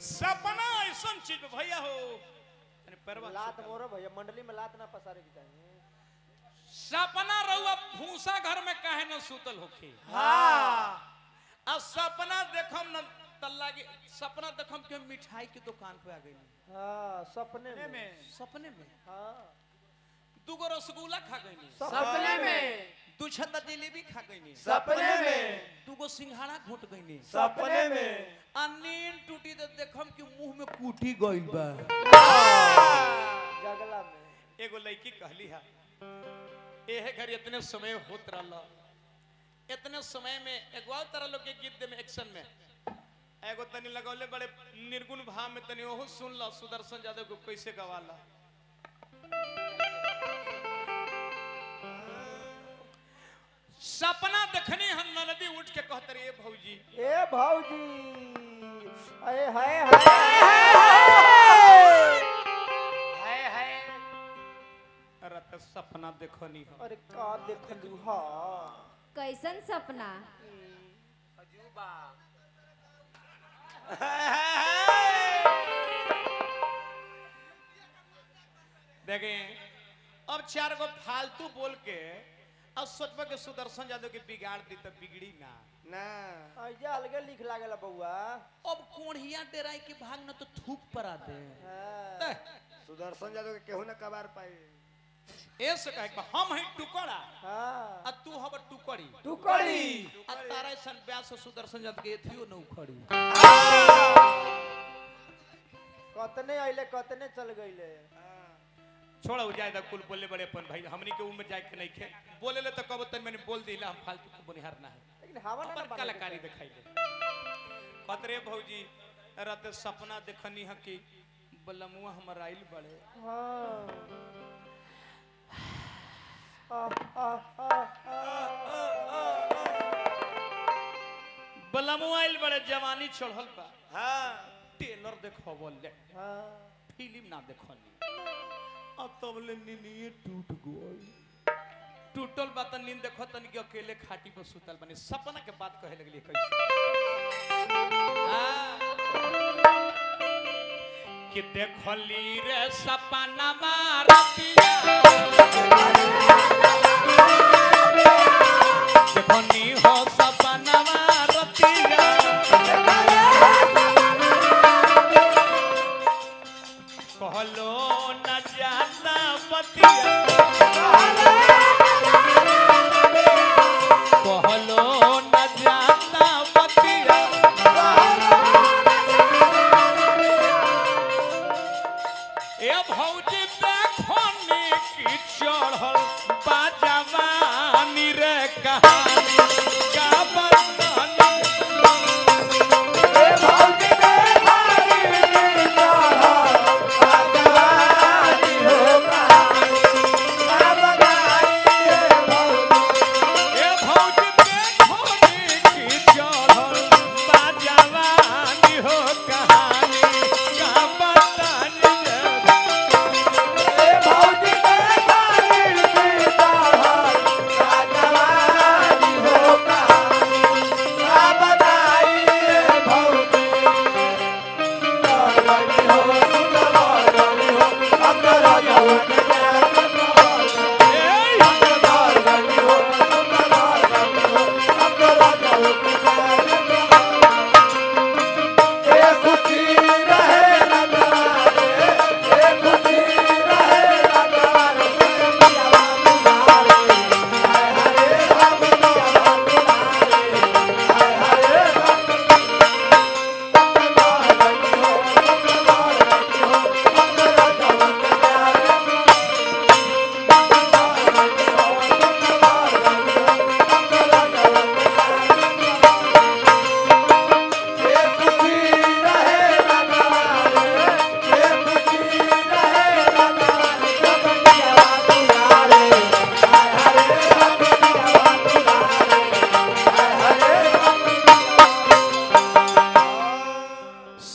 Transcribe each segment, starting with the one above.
सपना ऐसा चीज भैया हो लात मोरो भैया मंडली में लात ना पसारे की चाहिए। सपना रहुआ भूसा घर में काहे न सुतल होखे। हाँ आ सपना देखम न तल्ला के सपना देखम के मिठाई की दुकान पे आ गई। हाँ सपने में हाँ दुगो रसगुल्ला खा गई सपने में, दू छत्ता जलेबी खा गई सपने में, दुगो सिंघाड़ा घोट गई सपने में, आ नींद टूटी तो देखम कि मुंह में कूटी गइल बा। जगला में एगो लड़की कहली है एहे घर इतने समय होत रहला इतने समय में एगो और तरह लोग के गीत दे में एक्शन में एगो तनी लगौले बड़े निर्गुण भाव में तनी ओहो सुन ला सुदर्शन यादव को कैसे गवाला। सपना देखनी हम नदी उठ के कहते रे भौजी ए भौजी अरे हाय हाय अरे तो सपना देखनी हो। अरे का देखलू हा कैसन सपना। अजूबा देखें अब चार गो फालतू बोल के अब सोचबा के सुदर्शन यादव के बिगाड़ दी तो बिगड़ी ना ना आइजा अलगे लिख लागेला बउआ। अब कोढ़िया डेराई के भाग न तो थूक पर आते हाँ। सुदर्शन यादव के केहू न कबार पाए ऐसे कहे हम है टुकड़ा हाँ आ तू हब टुकड़ी टुकड़ी आ तारा सन व्यास सुदर्शन यादव के एथियो न उखड़ी। कतने आइले कतने चल गइले। छोड़ा जाए दा कुल बोले बड़े अपन भाई हमनी के उम्र जाए के नहीं खे बोले ले तो कब तक मैंने बोल दिला हम फालतू को बनिहार ना है लेकिन हवा ना अपन कलाकारी दिखाई दे। पतरे भौजी रात सपना देखनी है कि बलमुआ हमर आइल बड़े बलमुआ आइल बड़े जवानी चढ़ल बा। हाँ टेलर देखो बोले हाँ फिल्म ना देखनी अब तब ले नींद टूट गई टूटल बात नींद देखो तन के अकेले खाटी पर सुतल बने सपना के बात कहे लगली कैसे कि देखली रे सपना मारतिया देखनी हो सपना मारतिया कहलो न जाना बतिया कहलो न जाना बतिया ए भौजी देखनी की चढ़ल बाजवानी रे कहानी का बंदनी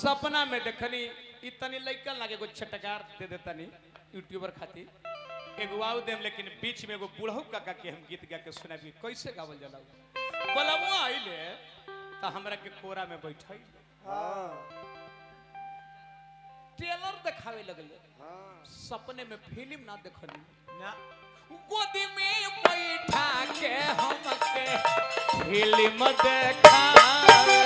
सपना में देखनी इतनी लइका लागे को छटकार दे देतनी यूट्यूबर खातिर एगो आउ देम लेकिन बीच में एगो बूढ़ऊ काका के हम गीत गा के सुनाबी कैसे गावल जाला बलमुआ आइले त हमरा के कोरा में बैठाई हाँ ट्रेलर दिखावे लगले हाँ सपने में फिल्म ना देखली ना गोदी में बैठा के हमके फिल्म देखावे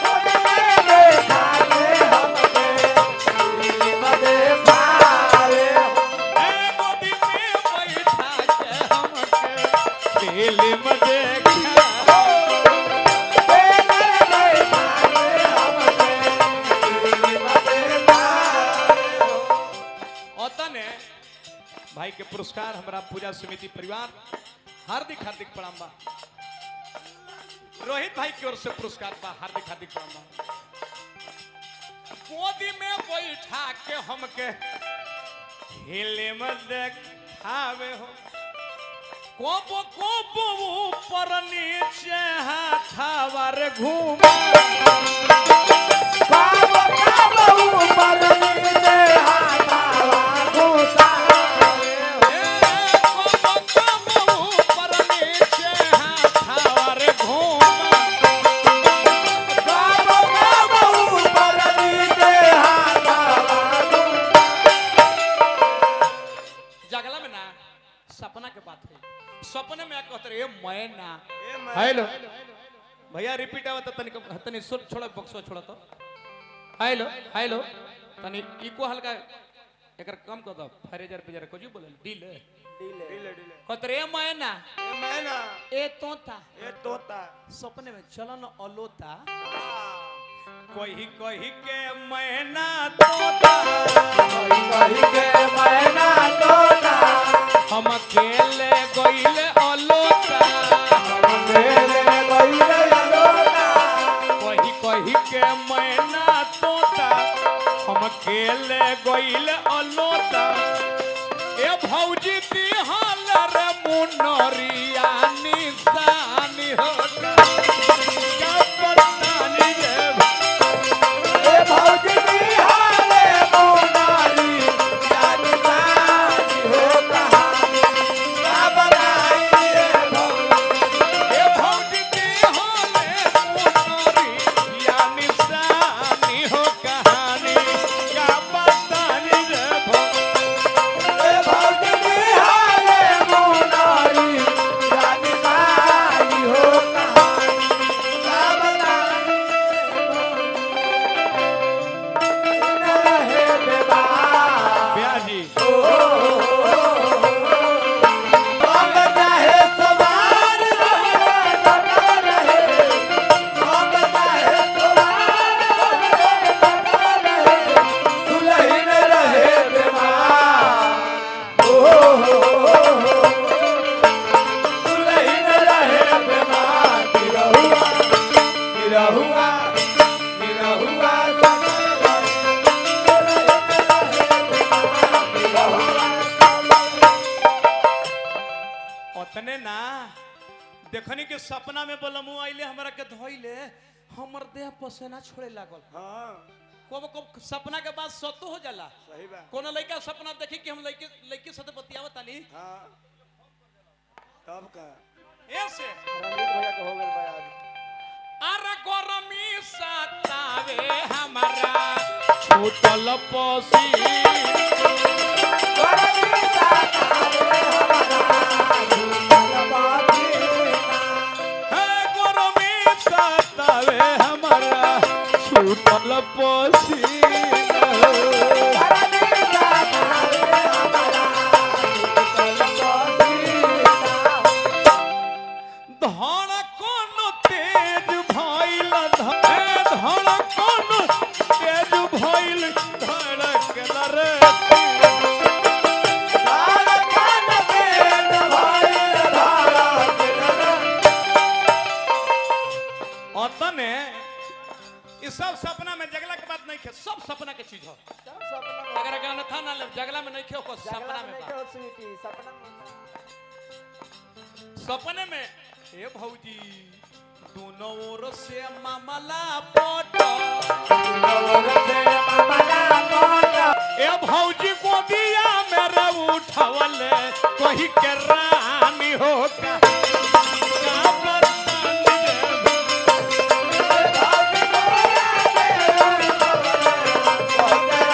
गोदी में बैठा के हमके फिल्म भाई के पुरस्कार हमारा पूजा समिति परिवार हार्दिक हार्दिक प्रणाम बा रोहित भाई की ओर से पुरस्कार बा हार्दिक हार्दिक प्रणाम बा गोदी में बैठा के हमके फिल्म देखावे हो कोबो कोबो ऊपर नीचे हाथावर घूमा बाबा बाबा ऊपर नीचे हाथावा घुसा सपना के बात है सपने में कहते रहे मैं ना हेलो भैया रिपीट आवा तो तनी तनी सुर छोड़ बक्सो छोड़ तो हेलो हेलो तनी इको हल्का एकर कम कर दो फरेजर पे जरा कुछ बोले डील कहते रहे मैं ना ए तोता सपने में चलन अलोता कोई कही के मैना तोता कही के मैना तोता हम अकेले गइले अलोता कही के मैना तोता हम अकेले गइले अलोता ए भौजी दी हाल रे मुनरिया निशानी होता क्या बतानी रे ए भौजी दी हाल मुनरी जानी जानी हो कहानी क्या बताई रे ए भौजी दी हाल मुनरिया निशानी हो कहानी क्या बतानी रे ए भौजी दी हाल मुनरी जानी जानी हो कहानी क्या बताई रहे बेबा ब्याजी हम चाहे सवार रहे सदा रहे हम चाहे सवार रहे सदा रहे दुल्हन रहे बीमार दुल्हन रहे बीमार निरहुआ निरहुआ ओतने ना देखनी के सपना में बोलमु आइले हमरा के धोइले हमर देह पसेना छोड़े लागल हाँ कब कब सपना के बाद सतो हो जाला सही बा कोनो लड़का सपना देखी कि हम लड़के लड़की साथे बतियावत तानी हाँ तब का ऐसे रंजीत भैया को हो गए भाई आज अरे गरमी सतावे हमरा छूटल पसी हे गरमी सतावे हमरा छूटल पसी धड़कन तेज भइल धड़कन तेज भइल धड़कन रे अतने इस सब सपना में जगला के बात नहीं खे सब सपना के चीज हो अगर गाना था ना जगला में नहीं खे को सपना में बा। सपने में हे भौजी दोनों ओर से मामला पोटो ए भौजी गोदिया मेरे उठवले कही के रानी हो का Oh,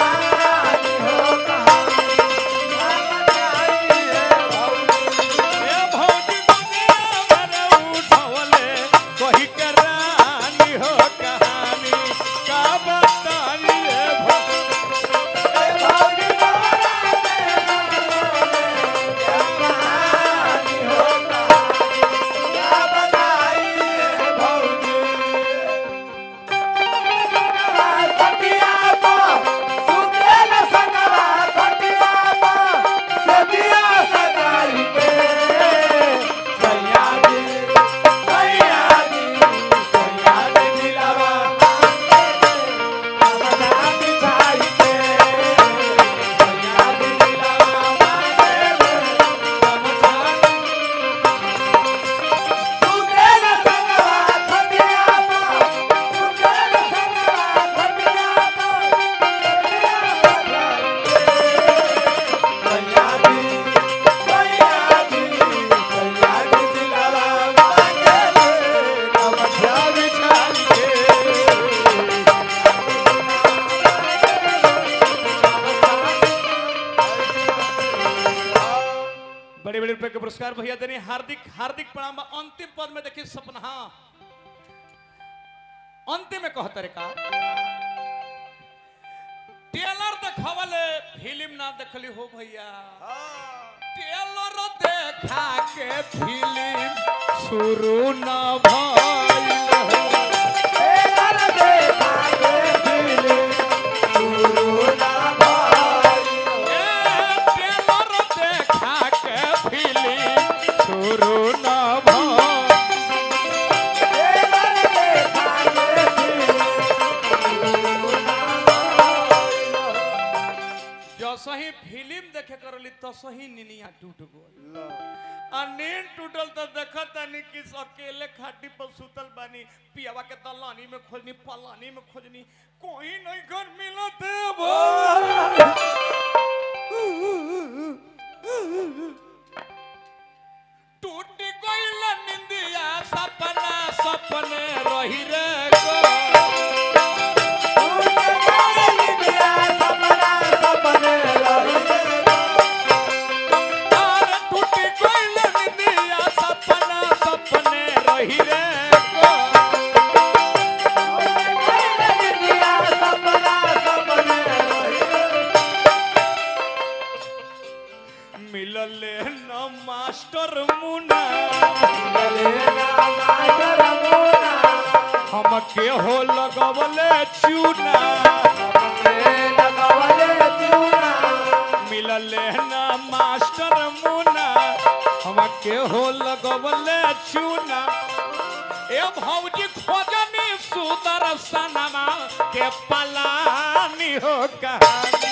पुरस्कार भैया देने हार्दिक हार्दिक प्रणाम। अंतिम पद में देखिए सपना, हाँ अंतिम में कहते रे का टेलर देखवले फिल्म ना देखली हो भैया, टेलर देखा के फिल्म शुरू न भइल, टेलर देखा के फिल्म शुरू ना भइल, टेलर देखा के फिल्म शुरू न भइल, टेलर देखा के फिल्म शुरू ना भइल। जो सही फिल्म देखे करली तो सही निनिया टूट गई। आ नींद टूटल तो देखत तानी कि अकेले खाटी पर सुतल बानी, पियावा के दलानी में खोजनी, पलानी में खोजनी, कोई नहीं घर मिलत वो। टूट गइल निंदिया सपना सपने रही रे गो, मिलले न मास्टर मुना, हमके हो लगवले चूना, मिलले न मास्टर मुना, हमके हो लगवले चूना। ए भौजी खोजनी सुदर्शनमा के पलानी हो कहानी